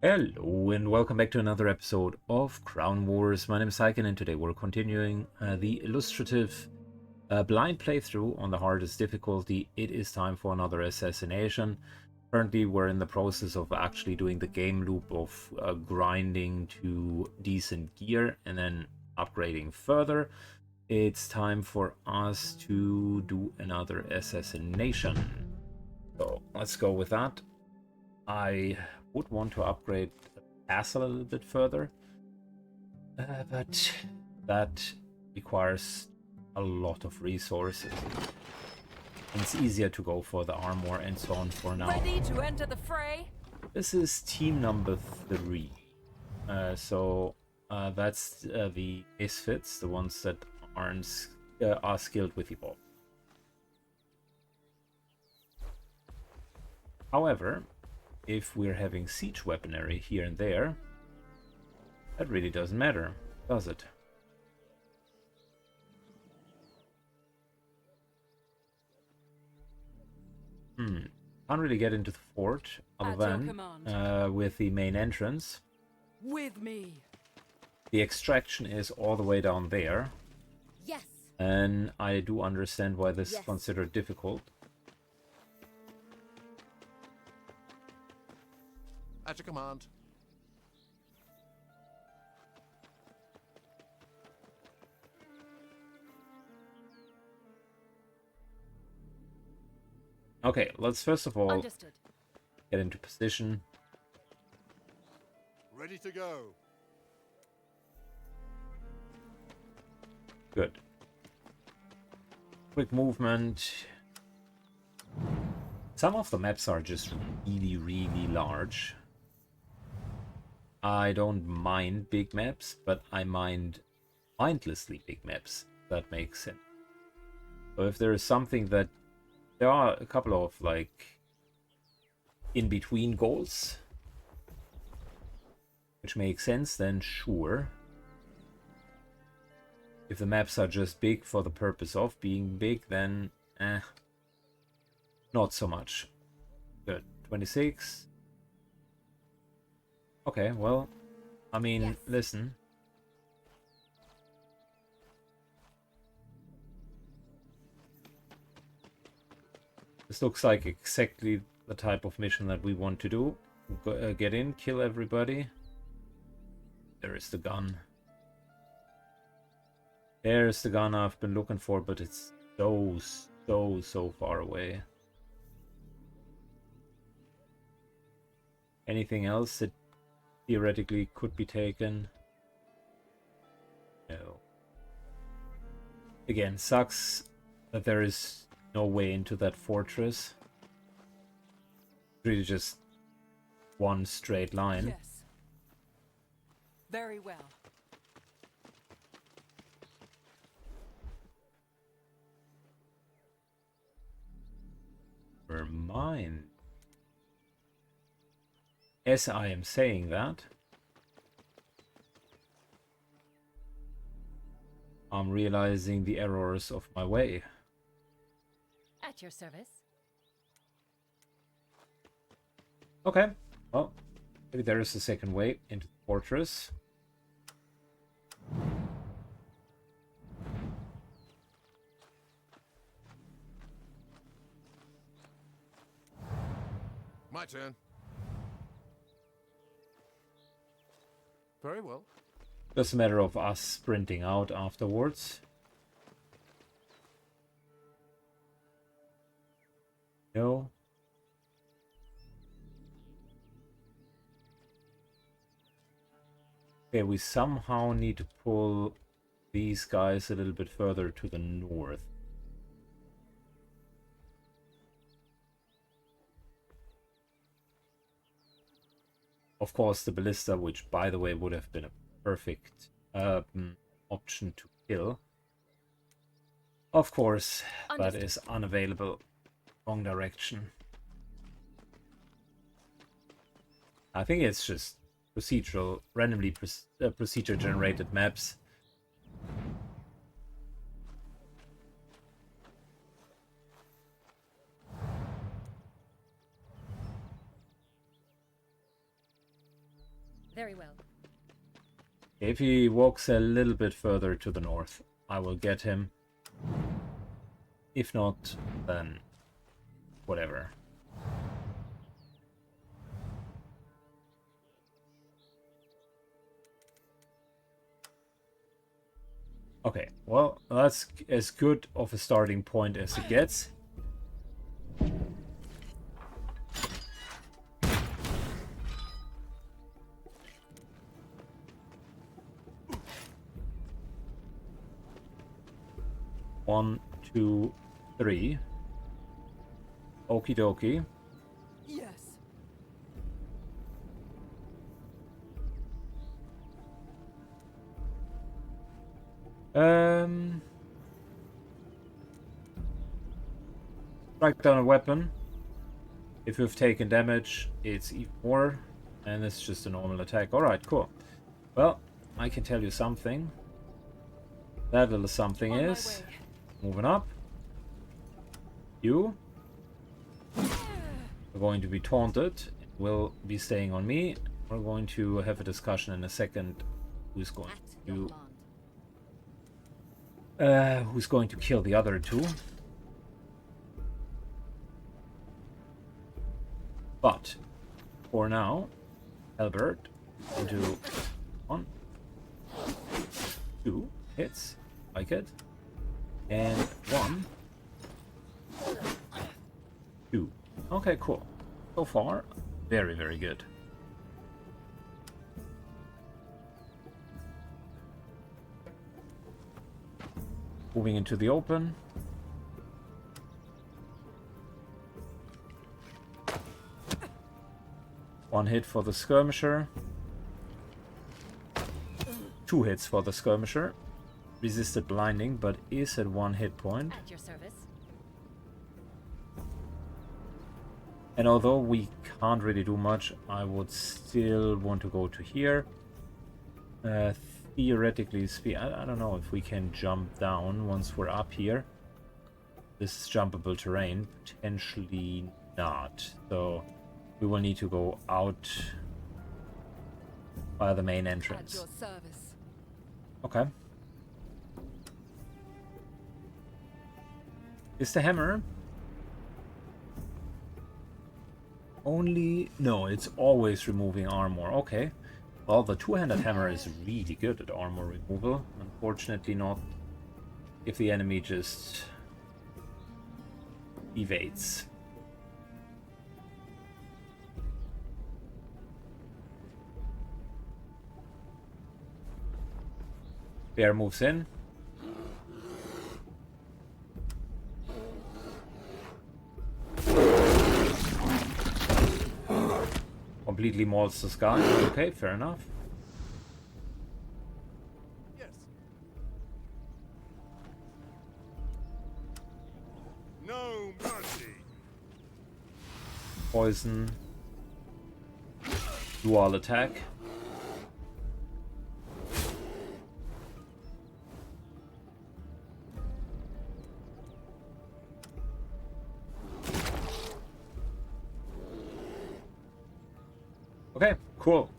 Hello and welcome back to another episode of Crown Wars. My name is Syken and today we're continuing the illustrative blind playthrough on the hardest difficulty. It is time for another assassination. Currently we're in the process of actually doing the game loop of grinding to decent gear and then upgrading further. It's time for us to do another assassination. So let's go with that. I would want to upgrade the castle a little bit further, but that requires a lot of resources. And it's easier to go for the armor and so on for now. Ready to enter the fray? This is team number 3. That's the misfits, the ones that aren't are skilled with the bow. However, if we're having siege weaponry here and there, that really doesn't matter, does it? Can't really get into the fort other than with the main entrance. With me. The extraction is all the way down there. Yes. And I do understand why this is considered difficult. At your command. Okay, let's first of all Understood. get into position. Ready to go. Good. Quick movement. Some of the maps are just really large. I don't mind big maps, but I mind mindlessly big maps. That makes sense. So if there is something that... There are a couple of, like, in-between goals, which makes sense, then sure. If the maps are just big for the purpose of being big, then not so much. Good. 26. Okay, well, I mean, listen. This looks like exactly the type of mission that we want to do. Get in, kill everybody. There is the gun. There's the gun I've been looking for, but it's so far away. Anything else that theoretically could be taken? No. Again, sucks that there is no way into that fortress. Really just one straight line. Yes. Very well. Never mind. As I am saying that, I'm realizing the errors of my way. At your service. Okay, well, maybe there is a second way into the fortress. My turn. Very well. Just a matter of us sprinting out afterwards. No. Okay, we somehow need to pull these guys a little bit further to the north. Of course, the ballista, which by the way would have been a perfect option to kill. Of course, that is unavailable. Wrong direction. I think it's just procedural, randomly procedure generated maps. Very well. If he walks a little bit further to the north, I will get him. If not, then whatever. Okay, well, that's as good of a starting point as it gets. One, two, three. Okie dokie. Yes. Strike down a weapon. If you've taken damage, it's even more, and it's just a normal attack. Alright, cool. Well, I can tell you something. That little something On my is... way. Moving up. You are going to be taunted. Will be staying on me. We're going to have a discussion in a second. Who's going to kill the other two? But for now, Albert into 1, 2 hits, like it, and 1, 2. Okay, cool. So far, very, very good. Moving into the open. One hit for the skirmisher. 2 hits for the skirmisher. Resisted blinding, but is at 1 hit point. At your service. And although we can't really do much, I would still want to go to here. Theoretically, I don't know if we can jump down once we're up here. This is jumpable terrain. Potentially not. So we will need to go out via the main At entrance. your service. Okay. Is the hammer only... No, it's always removing armor. Okay. Well, the two-handed hammer is really good at armor removal. Unfortunately not if the enemy just evades. Bear moves in. Completely mauls the sky. Okay, fair enough. Yes. No mercy. Poison. Dual attack. Okay, cool.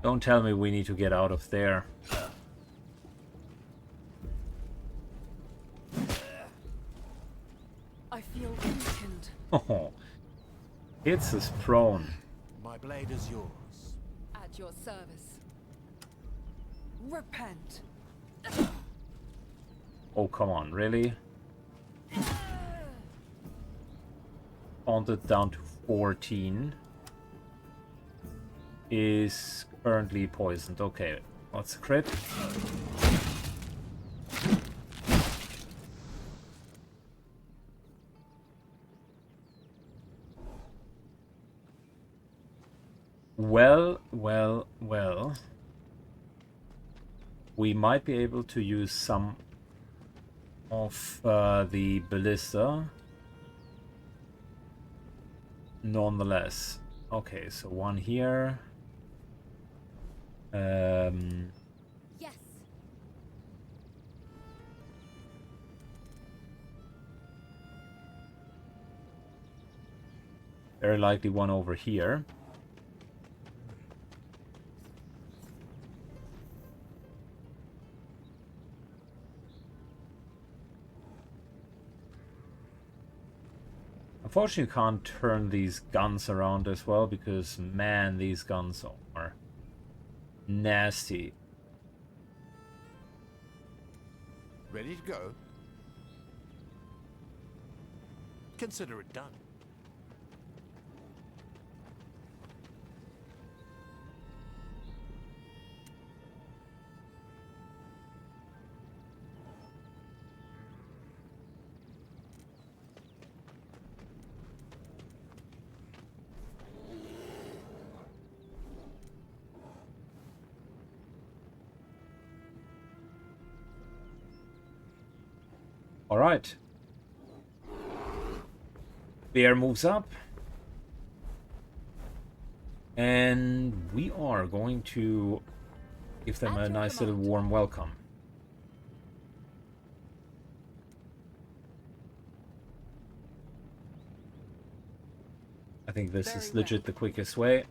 Don't tell me we need to get out of there. I feel weakened. Oh, it's us prone. My blade is yours. At your service. Repent. Oh, come on, really? Haunted down to 14. Is currently poisoned. Okay, what's a crit? Well, well, well. We might be able to use some of the ballista. Nonetheless. Okay, so one here. Yes. Very likely one over here. Unfortunately, you can't turn these guns around as well because, man, these guns are nasty. Ready to go? Consider it done. All right. Bear moves up. And we are going to give them a nice little warm welcome. I think this is legit the quickest way.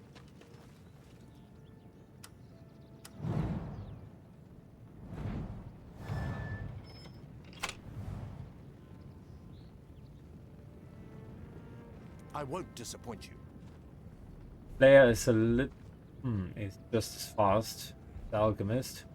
I won't disappoint you. Player is a little... it's just as fast. The alchemist.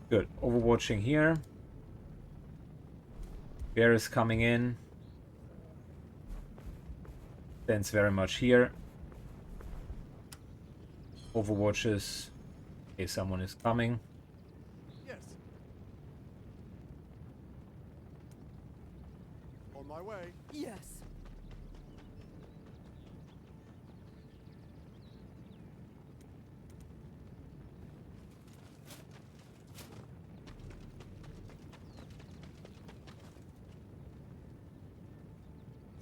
Good. Overwatching here. Bear is coming in. Stands very much here. Overwatches. Okay, someone is coming. Yes. On my way. Yes.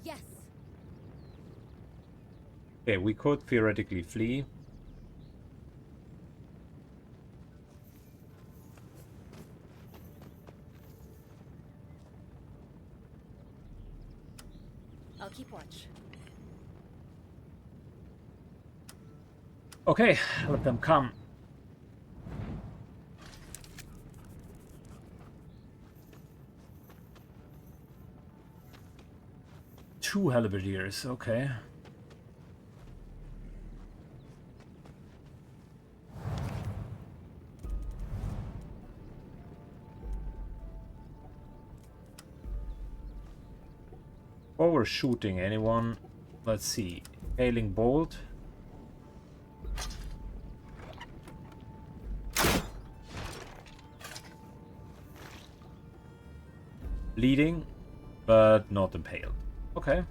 Yes. Okay, we could theoretically flee. I'll keep watch. Okay, let them come. Two halberdiers, okay. Overshooting anyone? Let's see. Hailing bolt. Bleeding, but not impaled. Okay.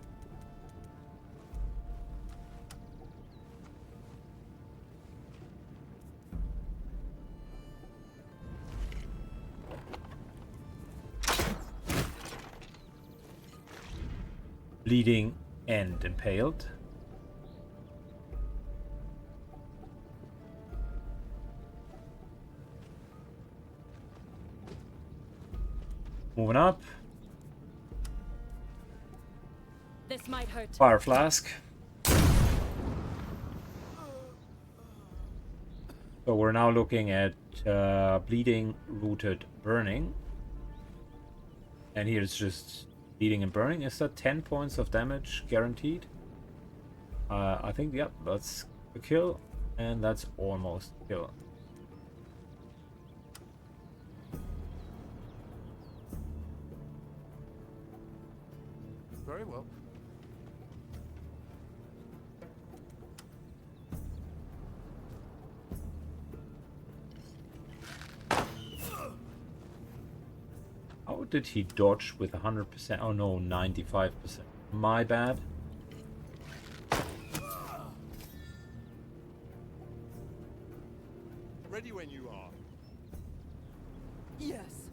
Bleeding and impaled. Moving up. This might hurt. Fire flask. So we're now looking at bleeding, rooted, burning. And here it's just bleeding and burning. Is that 10 points of damage guaranteed? I think, yep, that's a kill. And that's almost a kill. Very well. How did he dodge with 100%? Oh no, 95%. My bad. Ready when you are. Yes.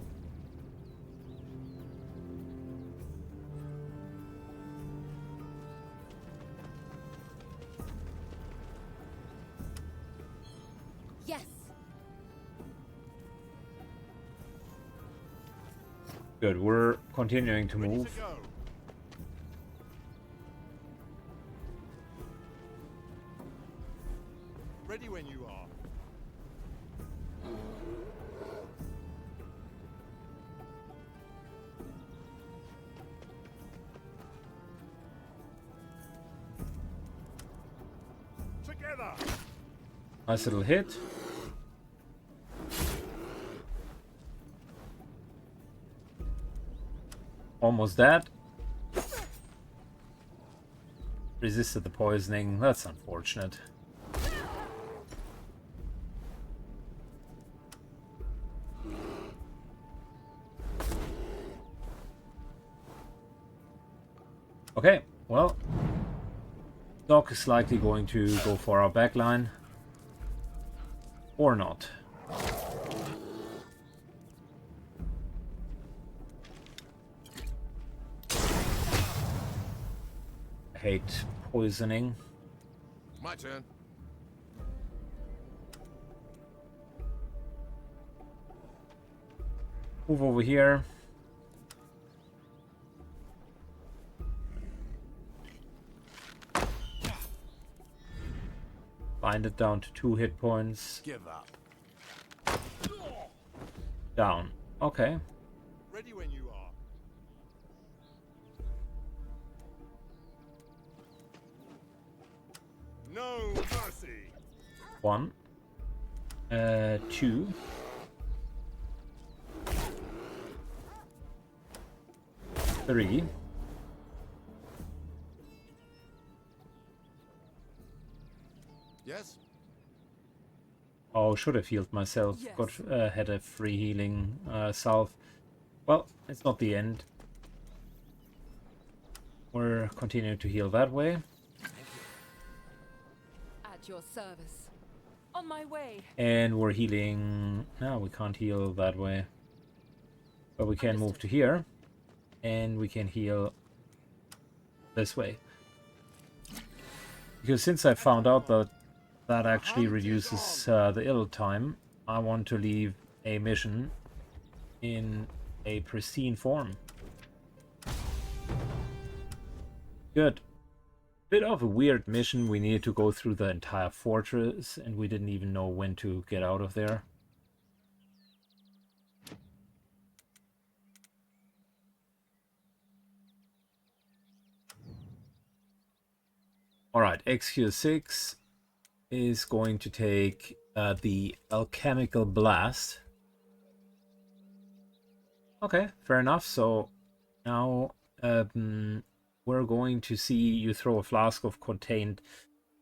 Good, we're continuing to Ready move. to go. Ready when you are. Together. Nice little hit. Almost dead. Resisted the poisoning. That's unfortunate. Okay, well, Doc is likely going to go for our backline. Or not. I hate poisoning. My turn. Move over here. Bind it down to 2 hit points. Give up. Down. Okay. Ready when you are. No mercy. 1. 2. 3. Yes. Oh, should have healed myself. Yes. Got had a free healing salve. Well, it's not the end. We're continuing to heal that way. At your service. On my way. And we're healing... No, we can't heal that way. But we can move to here. And we can heal this way. Because since I found out that that actually reduces the ill time, I want to leave a mission in a pristine form. Good. Bit of a weird mission. We needed to go through the entire fortress and we didn't even know when to get out of there. Alright, XQ6 is going to take the alchemical blast. Okay, fair enough. So now we're going to see you throw a flask of contained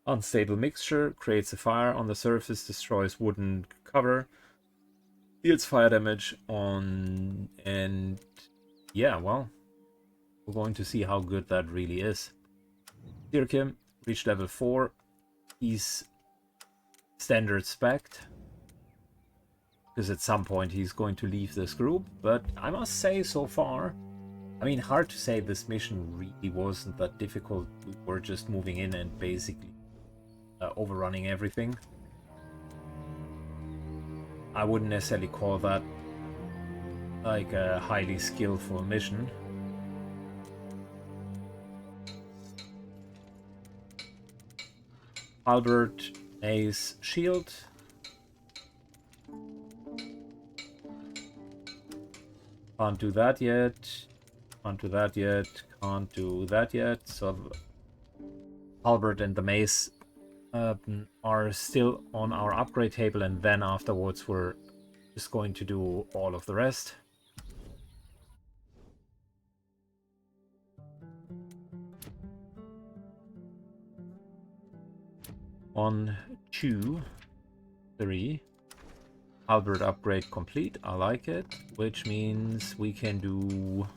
unstable mixture, creates a fire on the surface, destroys wooden cover, deals fire damage on, and yeah, well, we're going to see how good that really is. Dirkim reached level 4. He's standard spec'd, because at some point he's going to leave this group, but I must say so far, I mean, hard to say this mission really wasn't that difficult. We were just moving in and basically overrunning everything. I wouldn't necessarily call that like a highly skillful mission. Albert, Ace, shield. Can't do that yet. Can't do that yet. Can't do that yet. So Albert and the mace are still on our upgrade table, and then afterwards we're just going to do all of the rest. One, 2, 3. Halberd upgrade complete. I like it. Which means we can do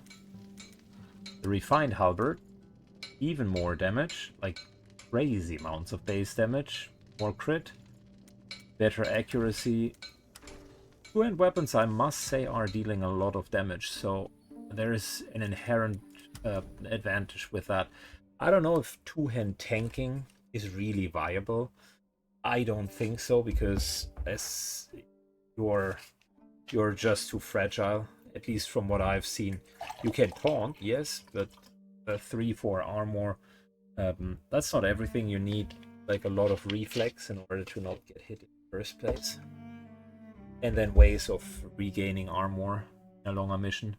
the refined halberd. Even more damage. Like crazy amounts of base damage. More crit. Better accuracy. Two-hand weapons, I must say, are dealing a lot of damage. So there is an inherent advantage with that. I don't know if two-hand tanking is really viable. I don't think so, because as you're just too fragile at least from what I've seen. You can taunt, yes, but 3-4 armor, that's not everything. You need like a lot of reflex in order to not get hit in the first place. And then ways of regaining armor in a longer mission.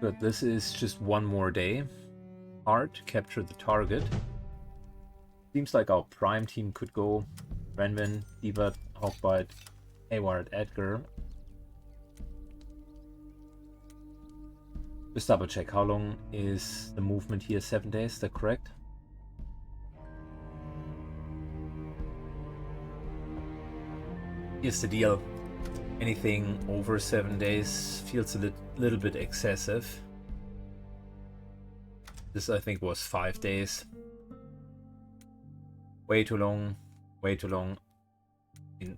Good, this is just one more day. Hard, capture the target. Seems like our prime team could go. Renvin, Debat, Hawkbite, Hayward, Edgar. Just double check, how long is the movement here? 7 days, is that correct? Here's the deal. Anything over 7 days feels a little bit excessive. This, I think, was 5 days. Way too long. Way too long.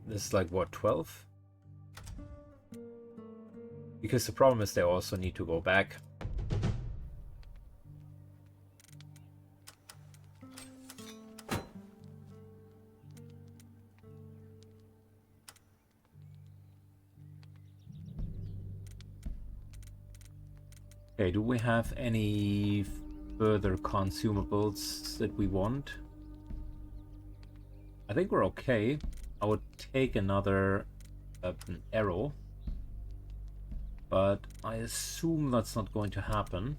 This is like, what, 12? Because the problem is they also need to go back. Okay, do we have any further consumables that we want? I think we're okay. I would take another arrow, but I assume that's not going to happen.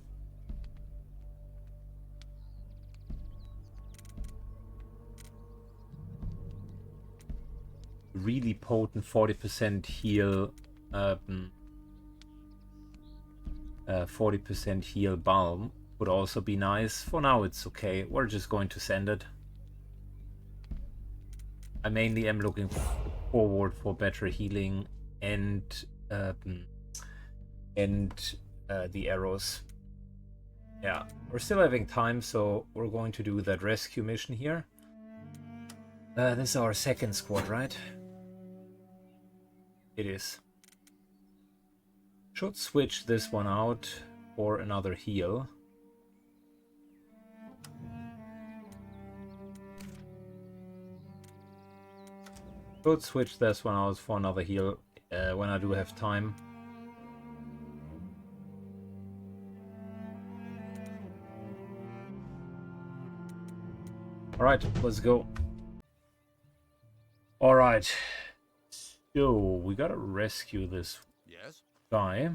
Really potent 40% heal 40% heal balm would also be nice. For now it's okay, we're just going to send it. I mainly am looking forward for better healing and the arrows. Yeah, we're still having time, so we're going to do that rescue mission here. This is our second squad, right? It is. Should switch this one out for another heal. Should switch this one out for another heal when I do have time. Alright, let's go. Alright. So, we gotta rescue this Yes. guy.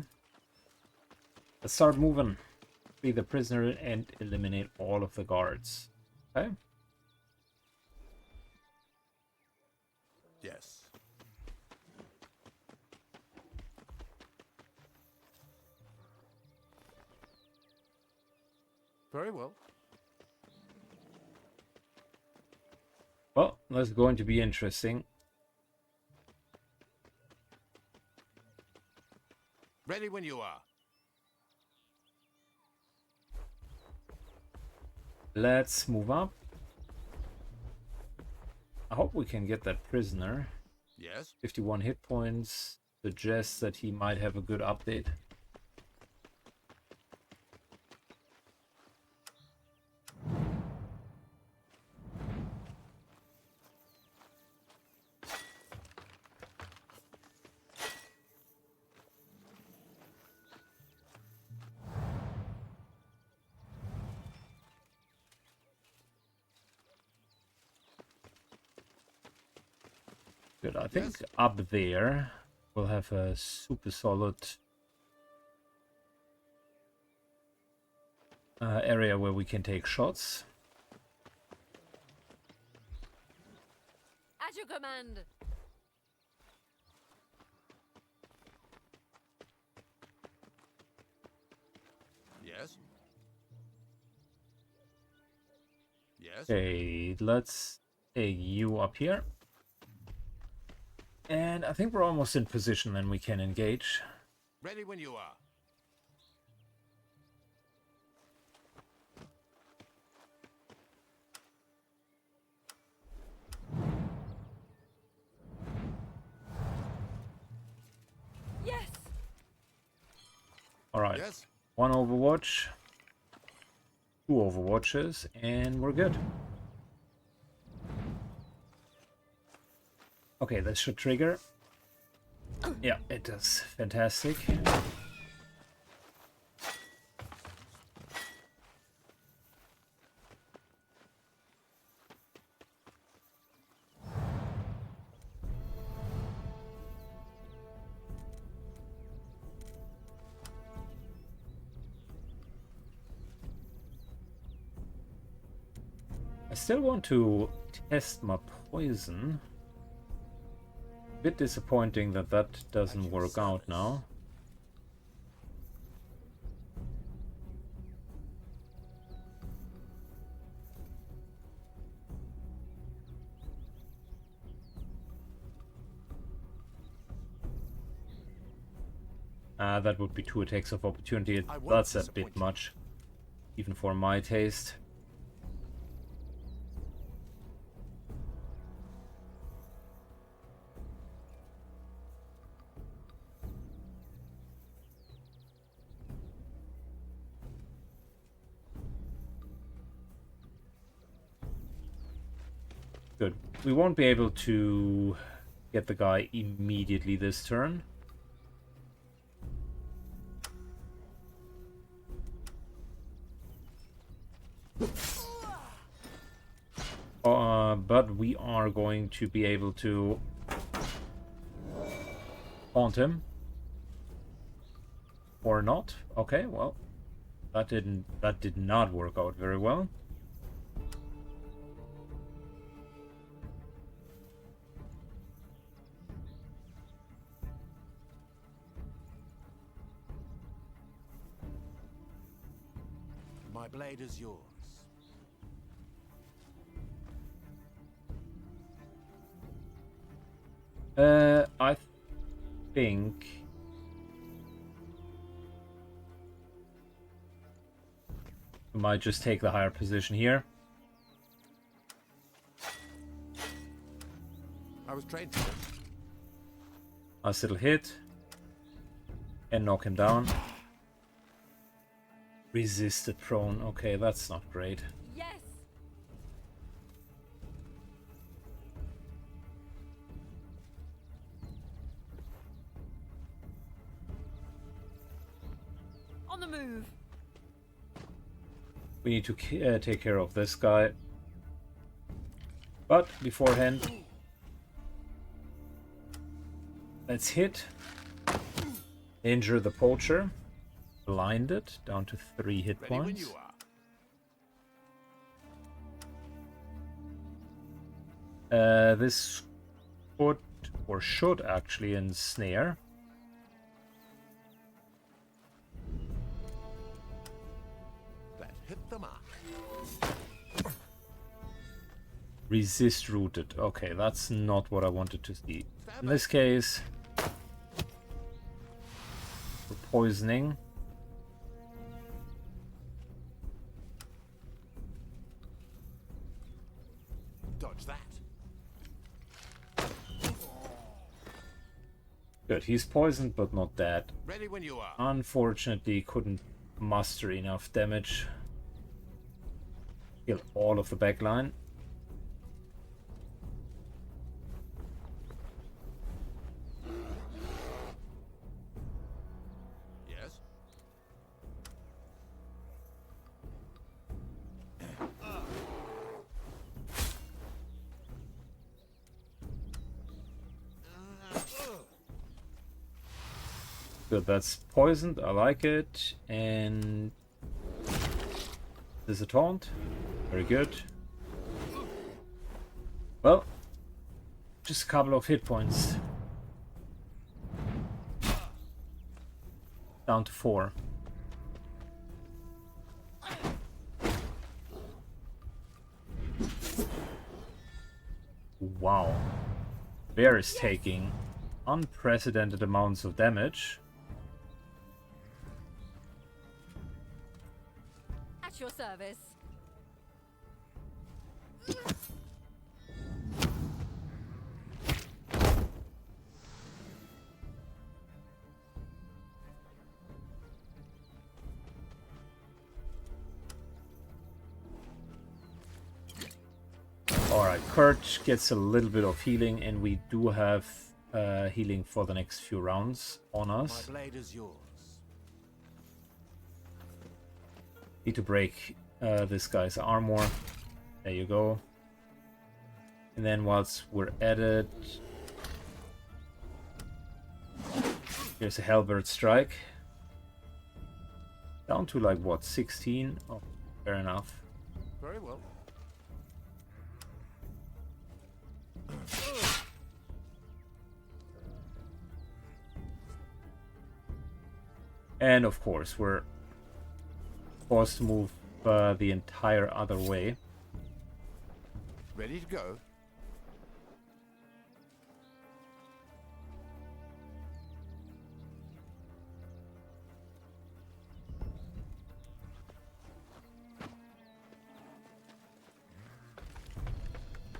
Let's start moving. Free the prisoner and eliminate all of the guards. Okay. Yes. Very well. Well, that's going to be interesting. Ready when you are. Let's move up. I hope we can get that prisoner. Yes. 51 hit points suggests that he might have a good update. Good, I think Yes. up there we'll have a super solid area where we can take shots. At your command. Yes. Yes. Okay, let's take you up here. And I think we're almost in position and we can engage. Ready when you are. Yes. Alright, Yes. one Overwatch, 2 Overwatches, and we're good. Okay, this should trigger. Yeah, it does. Fantastic. I still want to test my poison. Bit disappointing that that doesn't work out now. That would be 2 attacks of opportunity. That's a bit much, even for my taste. Good. We won't be able to get the guy immediately this turn. But we are going to be able to haunt him. Or not. Okay, well, that did not work out very well. My blade is yours. I think we might just take the higher position here. I was trained for it. Nice little hit. And knock him down. Resisted prone. Okay, that's not great. Yes. On the move. We need to take care of this guy. But beforehand, let's hit. Injure the poacher. Blinded. Down to 3 hit Ready when points. you are. This could or should actually ensnare. That hit the mark. Resist rooted. Okay, that's not what I wanted to see. In this case, for poisoning. Dodge that. Good, he's poisoned but not dead. Ready when you are. Unfortunately, couldn't muster enough damage. Kill all of the backline. Yes. Good, that's poisoned. I like it. And there's a taunt. Very good. Well, just a couple of hit points. Down to 4. Wow. Bear is taking unprecedented amounts of damage. At your service. Alright, Kurt gets a little bit of healing, and we do have healing for the next few rounds on us. My blade is yours. Need to break this guy's armor. There you go. And then whilst we're at it, here's a halberd strike. Down to like what, 16? Oh, fair enough. Very well. And of course, we're forced to move the entire other way. Ready to go.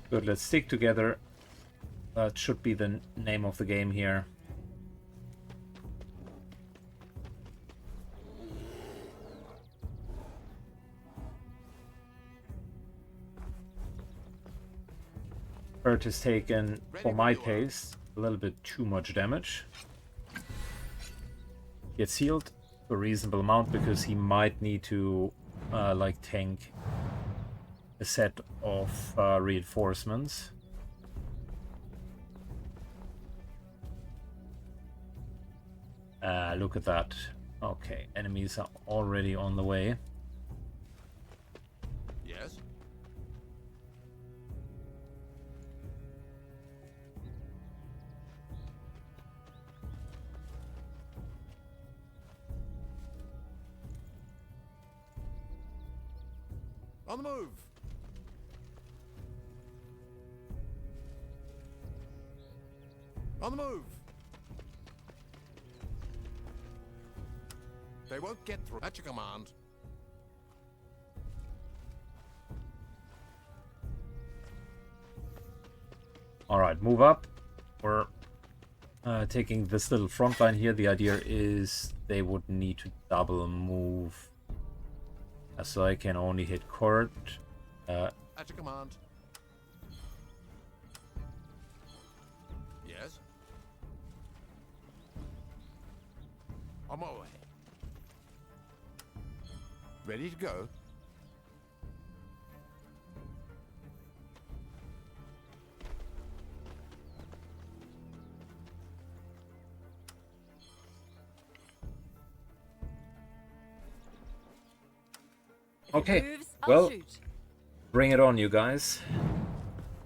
Good, let's stick together. That should be the name of the game here. Kurt has taken, for my taste, a little bit too much damage. Gets healed a reasonable amount because he might need to like tank a set of reinforcements. Look at that. Okay, enemies are already on the way. Yes. On the move. On the move. They won't get through. At your command. Alright, move up. We're taking this little front line here. The idea is they would need to double move. So I can only hit Kurt. At your command. Yes. On my way. Ready to go. If it Okay, moves, I'll well, shoot. bring it on, you guys.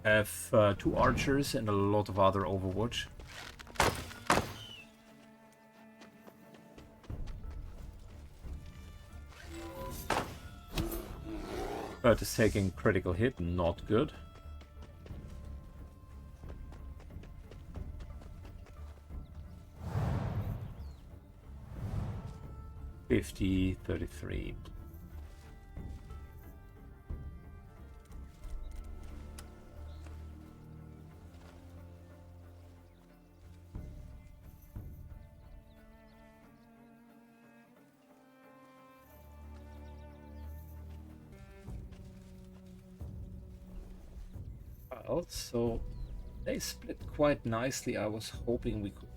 Have 2 archers and a lot of other Overwatch. Kurt is taking critical hit, not good. $50, $33. Well, so they split quite nicely. I was hoping we could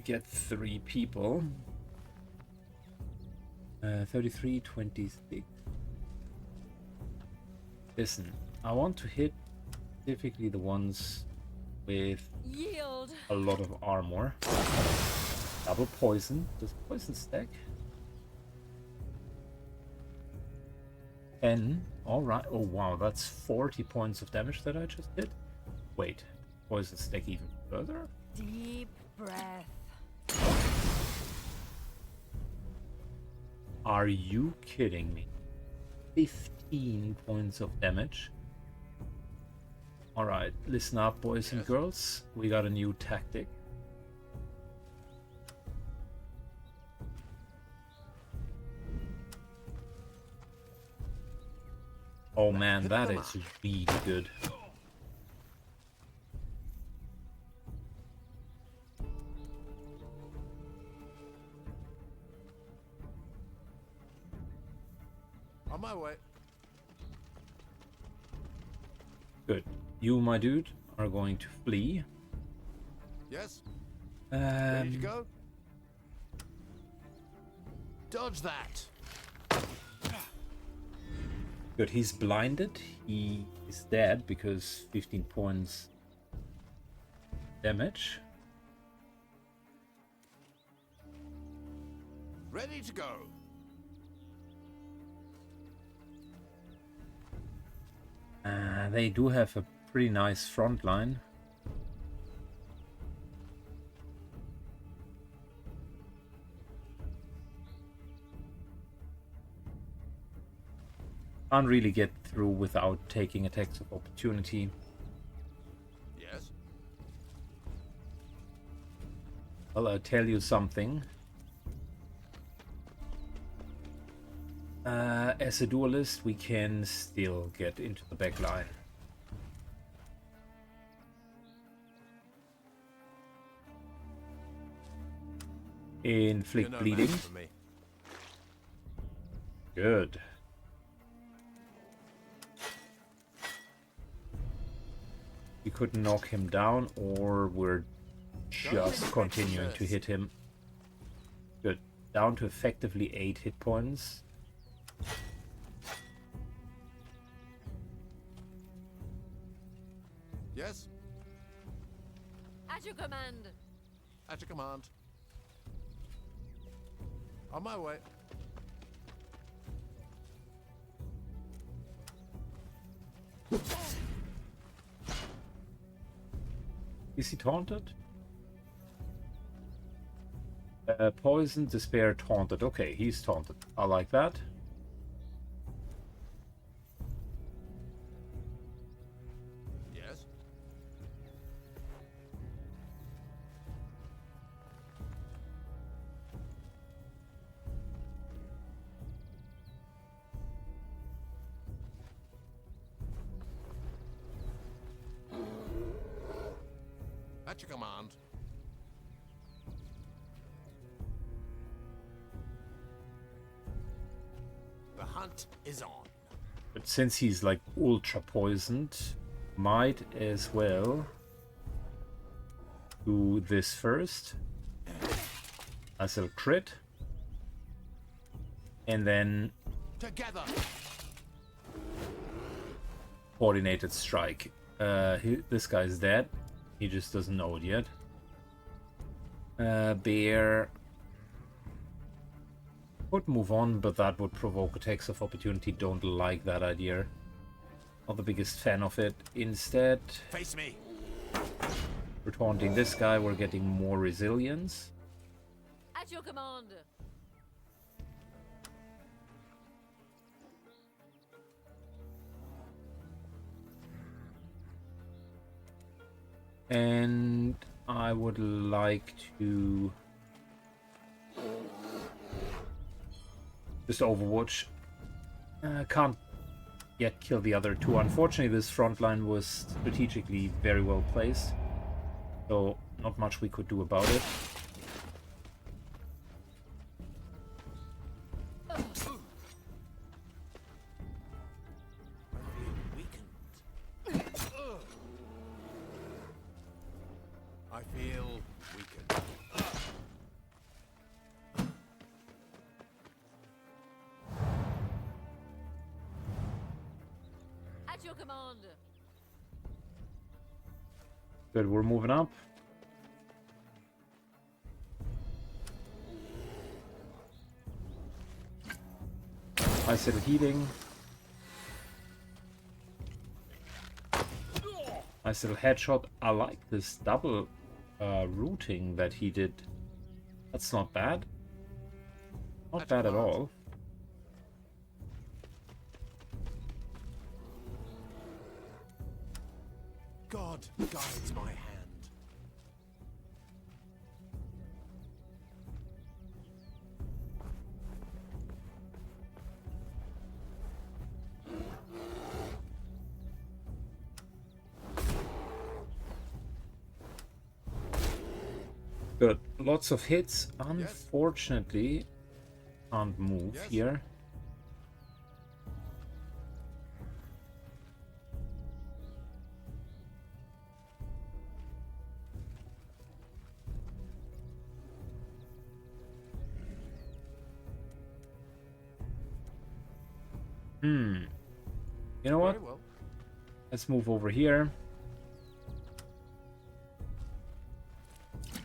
get 3 people. 33, 26. Listen, I want to hit specifically the ones with Yield. a lot of armor. Double poison. Does poison stack? 10. Alright. Oh wow, that's 40 points of damage that I just did. Wait, poison stack even further? Deep breath. Are you kidding me? 15 points of damage. Alright, listen up, boys and girls. We got a new tactic. Oh man, that is really good. On my way. Good. You, my dude, are going to flee. Yes. Ready to Um, go? Dodge that. Good. He's blinded. He is dead because 15 points damage. Ready to go. They do have a pretty nice front line. Can't really get through without taking attacks of opportunity. Yes. Well, I'll tell you something. As a duelist, we can still get into the back line. Inflict You're no bleeding. match for me. Good. We could knock him down, or we're just continuing to hit him. Good. Down to effectively 8 hit points. Yes. At your command. At your command. On my way. Is he taunted? Poison, despair, taunted. Okay, he's taunted. I like that. Yes. At your command. The hunt is on. But since he's like ultra poisoned, might as well do this first. As a crit. And then Together. coordinated strike. This guy's dead. He just doesn't know it yet. Bear would move on, but that would provoke attacks of opportunity. Don't like that idea. Not the biggest fan of it. Instead, Face me. we're taunting this guy. We're getting more resilience. At your command. And I would like to just Overwatch. Can't yet kill the other two. Unfortunately, this front line was strategically very well placed, so not much we could do about it. I feel weakened. At your command. Good, we're moving up. Nice little healing. Nice little headshot. I like this double routing that he did. That's not bad. Not bad at all. God guides my hand. Good. Lots of hits. Unfortunately, can't move Yes. here. You know what? Very well. Let's move over here.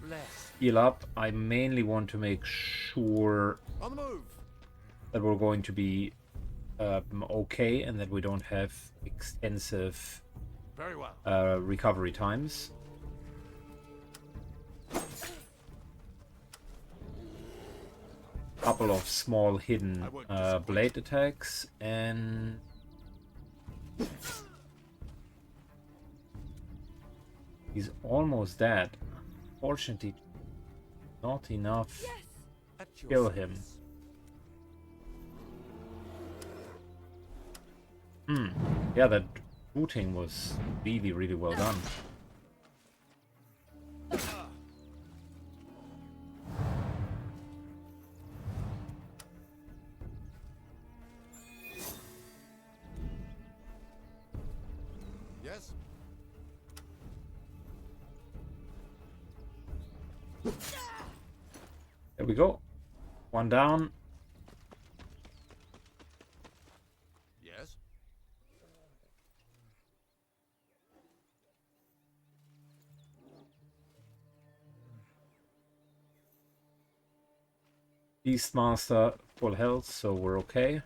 Bless. Heal up. I mainly want to make sure On the move. that we're going to be okay and that we don't have extensive Very well. recovery times. Couple of small hidden blade attacks, and he's almost dead. Fortunately, not enough Yes. At your kill him. Yeah, that routing was really, really well done. Yes. There we go. One down. Yes. Beastmaster full health, so we're okay.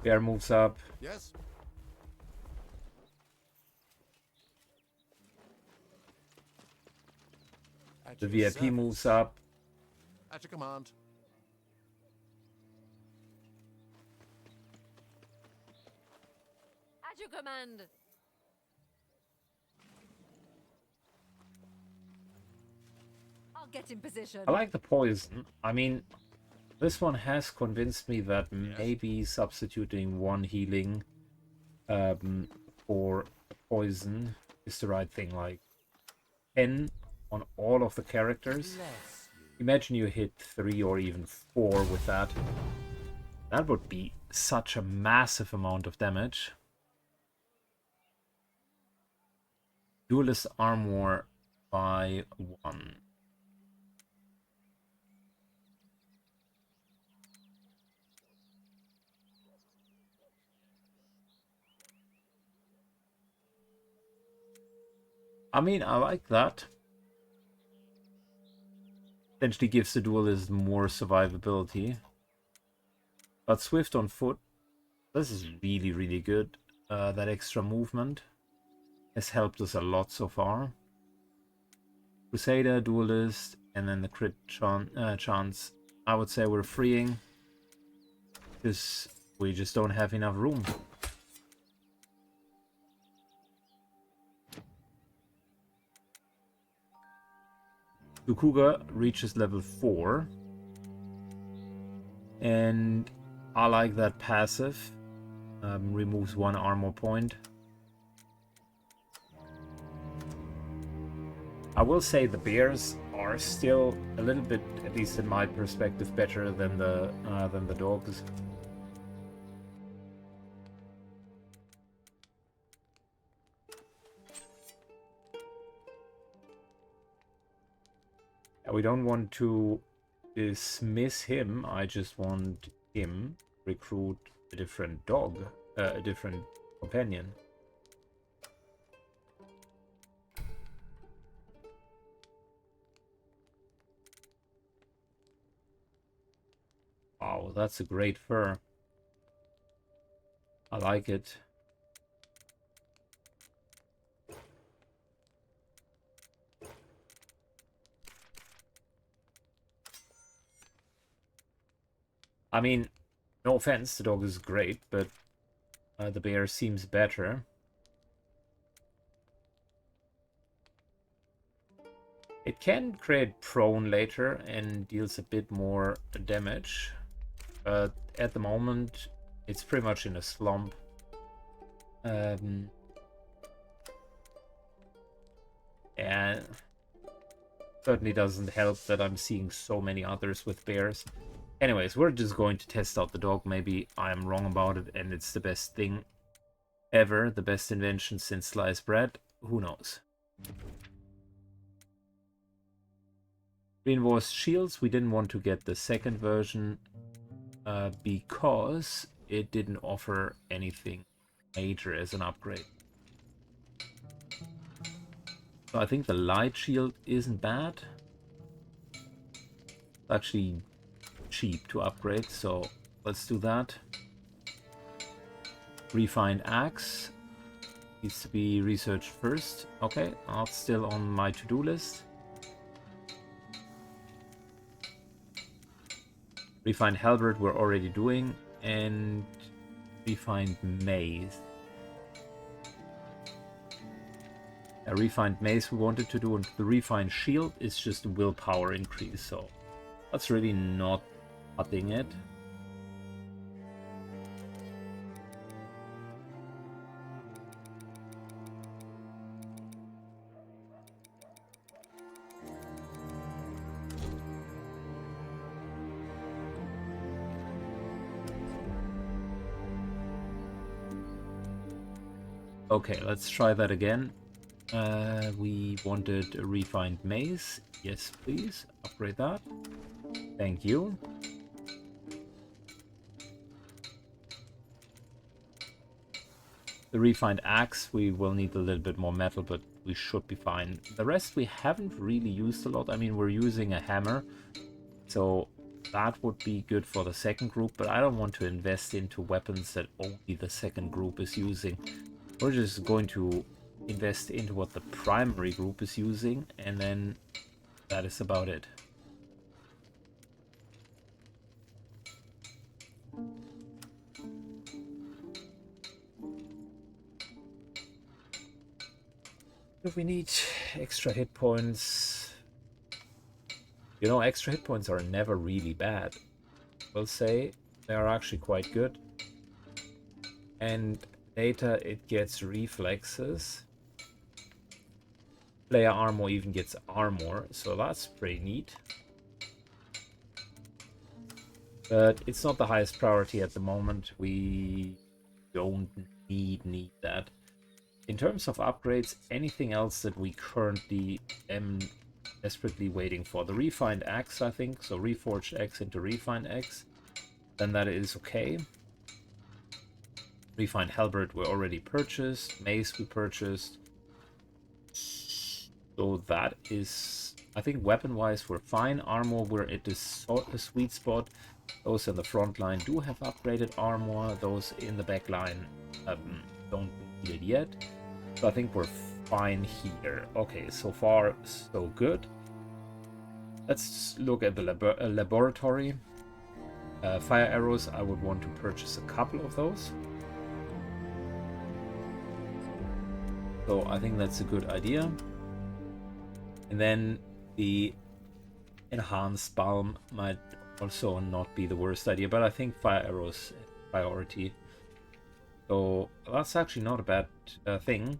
Bear moves up. Yes. At The your VIP moves service. up. At your command. At your command. I'll get in position. I like the poison. I mean, this one has convinced me that maybe substituting one healing for poison is the right thing. Like 10 on all of the characters. Bless you. Imagine you hit 3 or even 4 with that. That would be such a massive amount of damage. Duelist armor by 1. I mean, I like that. Potentially gives the duelist more survivability. But swift on foot, this is really, really good. That extra movement has helped us a lot so far. Crusader, duelist, and then the crit chance. I would say we're freeing, because we just don't have enough room. Lukuga reaches level 4. And I like that passive. Removes 1 armor point. I will say the bears are still a little bit, at least in my perspective, better than the dogs. We don't want to dismiss him. I just want him recruit a different dog, a different companion. Wow, that's a great fur. I like it. I mean, no offense, the dog is great, but the bear seems better. It can create prone later and deals a bit more damage, but at the moment it's pretty much in a slump. And certainly doesn't help that I'm seeing so many others with bears. Anyways, we're just going to test out the dog. Maybe I'm wrong about it and it's the best thing ever, the best invention since sliced bread. Who knows? Reinforced shields, we didn't want to get the second version because it didn't offer anything major as an upgrade. So I think the light shield isn't bad. It's actually cheap to upgrade, so let's do that. Refined axe needs to be researched first. Okay, that's still on my to-do list. Refined halberd we're already doing, and refined mace. A refined mace we wanted to do, and the refined shield is just a willpower increase, so that's really not cutting it. Okay, let's try that again. We wanted a refined mace. Yes, please. Upgrade that. Thank you. The refined axe, we will need a little bit more metal, but we should be fine. The rest we haven't really used a lot. I mean, we're using a hammer, so that would be good for the second group, but I don't want to invest into weapons that only the second group is using. We're just going to invest into what the primary group is using, and then that is about it. If we need extra hit points, you know, extra hit points are never really bad. We'll say they are actually quite good. And later it gets reflexes. Player armor even gets armor, so that's pretty neat. But it's not the highest priority at the moment. We don't need that. In terms of upgrades, anything else that we currently am desperately waiting for? The refined axe, I think. So reforged axe into refined axe. Then that is okay. Refined halberd we already purchased. Mace we purchased. So that is, I think weapon-wise we're fine. Armor we're at this sweet spot. Those in the front line do have upgraded armor. Those in the back line don't need it yet. So I think we're fine here. Okay, so far so good. Let's look at the laboratory. Fire arrows, I would want to purchase a couple of those. So I think that's a good idea. And then the enhanced balm might also not be the worst idea, but I think fire arrows priority. So that's actually not a bad thing.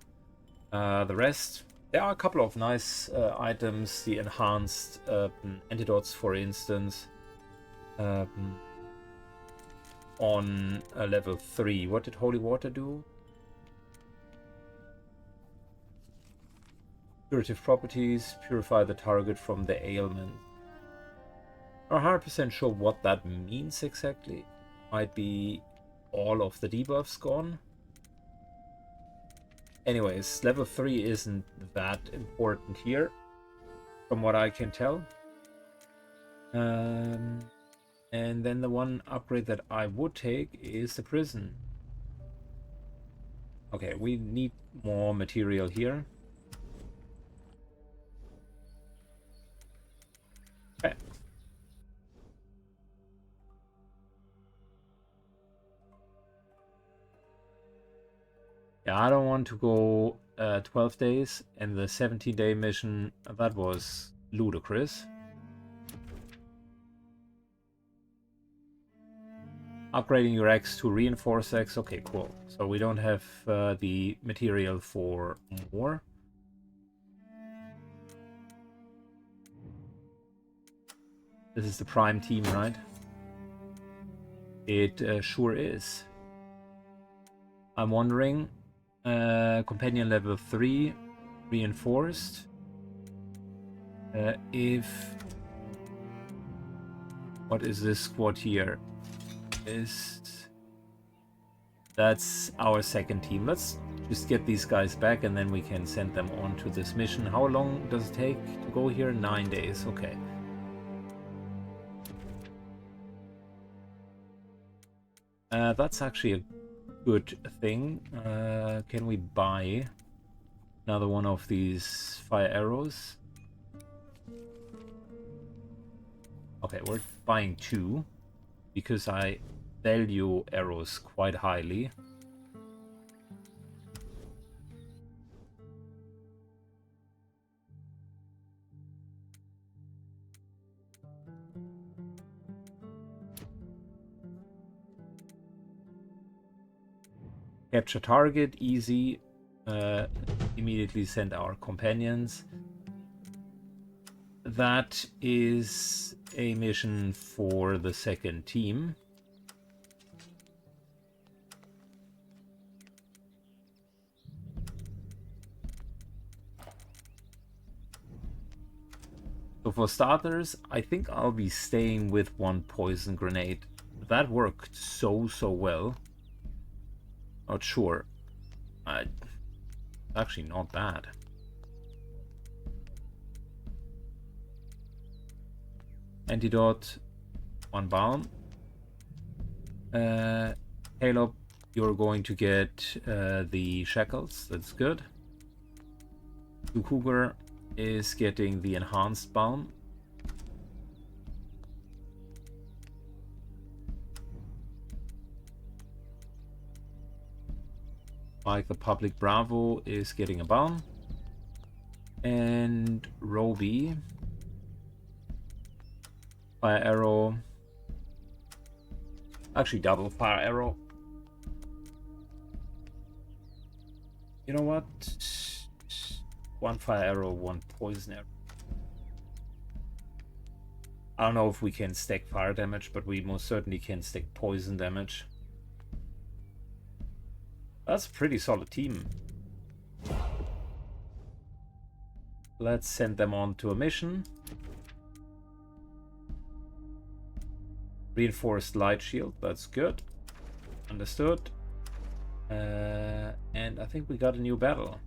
The rest, there are a couple of nice items. The enhanced antidotes, for instance, on level 3. What did holy water do? Curative properties, purify the target from the ailment. I'm not 100% sure what that means exactly. Might be all of the debuffs gone. Anyways, level 3 isn't that important here, from what I can tell. And then the one upgrade that I would take is the prison. Okay, we need more material here. Okay. Yeah, I don't want to go 12 days, and the 17-day mission, that was ludicrous. Upgrading your X to reinforce X, okay, cool. So we don't have the material for more. This is the prime team, right? It sure is. I'm wondering, companion level 3, reinforced. If What is this squad here? That's our second team. Let's just get these guys back and then we can send them on to this mission. How long does it take to go here? 9 days. Okay. That's actually a good thing. Can we buy another one of these fire arrows? Okay, we're buying 2 because I value arrows quite highly. Capture target, easy. Immediately send our companions. That is a mission for the second team. So for starters, I think I'll be staying with 1 poison grenade. That worked so well. Not sure. Actually not bad. Antidote, 1 balm. Caleb, you're going to get the shackles. That's good. The Cougar is getting the enhanced balm. Mike the Public Bravo is getting a balm. And Roby, fire arrow. Actually double fire arrow. You know what? 1 fire arrow, 1 poison arrow. I don't know if we can stack fire damage, but we most certainly can stack poison damage. That's a pretty solid team. Let's send them on to a mission. Reinforced light shield, that's good. Understood. And I think we got a new battle.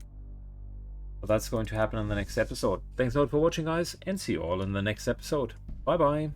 But that's going to happen in the next episode. Thanks a lot for watching, guys, and see you all in the next episode. Bye bye.